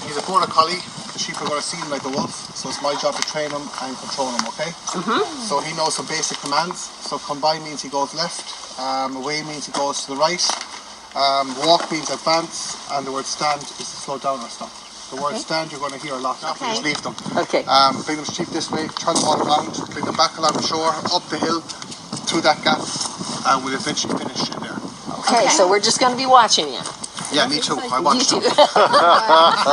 He's a border collie. The sheep are going to see him like a wolf, so it's my job to train him and control him, okay? So he knows some basic commands. So come by means he goes left, away means he goes to the right, walk means advance, and the word stand is to slow down or stop. The word stand you're going to hear a lot after you just leave them. Okay. Bring them sheep this way, turn them all around, bring them back along the shore, up the hill, through that gap, and we'll eventually finish in there. Okay, so we're just going to be watching you. Yeah, me too. I watch You them. too.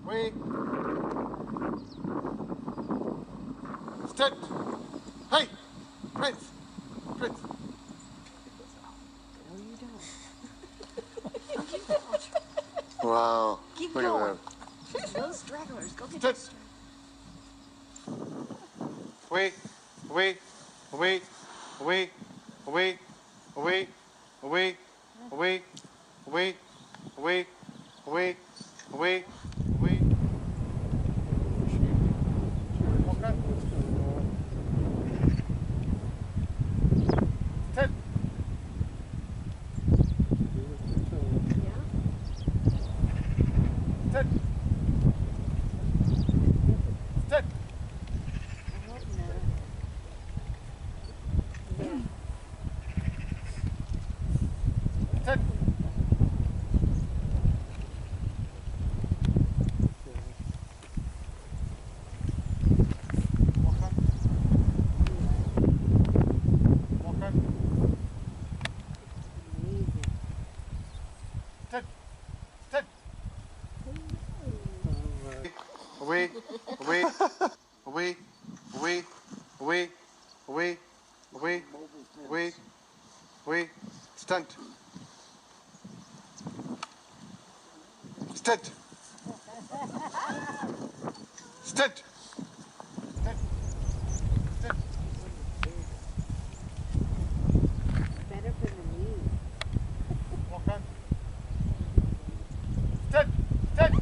Wait. Stand. Hey, Prince. Prince. No, you don't. Wow. Keep Look at going. that. Those stragglers, go get Stand. those stragglers. Wait, wait, wait, wait, wait, wait, wait, wait, wait, wait, wait, wait, wait. Ten. Ten. Ten. Ten. Walk on. Walk on. Ten. Ten. Away, away, away, away, away, away, away, away, away, stand. Stand. Stand. Stand. Stand. Better for the knees. Walk on. Stand. Stand.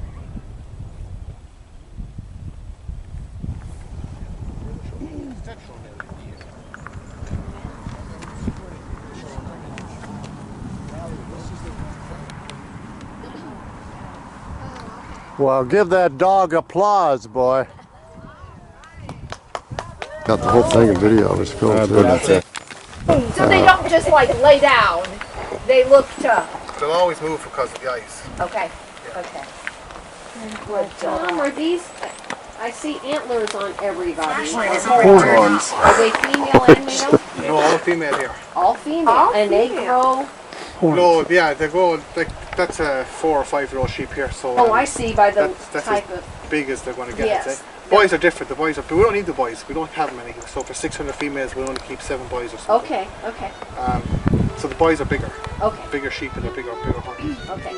Stand. Well, give that dog applause, boy. Got the whole thing in video. It was cool. So they don't just like lay down, they look to, They'll always move because of the ice. okay, okay. Tom, are these, I see antlers on everybody. Horn ones. Are they female and male? No, all female here. All female. All and they female. grow, No, yeah, they grow like that's a 4 or 5 year old sheep here. So oh, I see by the that's type as of, big as they're going to get. Yes. I'd say. Boys are different. The boys are, but we don't need the boys. We don't have many. So for 600 females, we only keep 7 boys or something. okay, okay, So the boys are bigger, okay, bigger sheep and they're bigger horns. okay.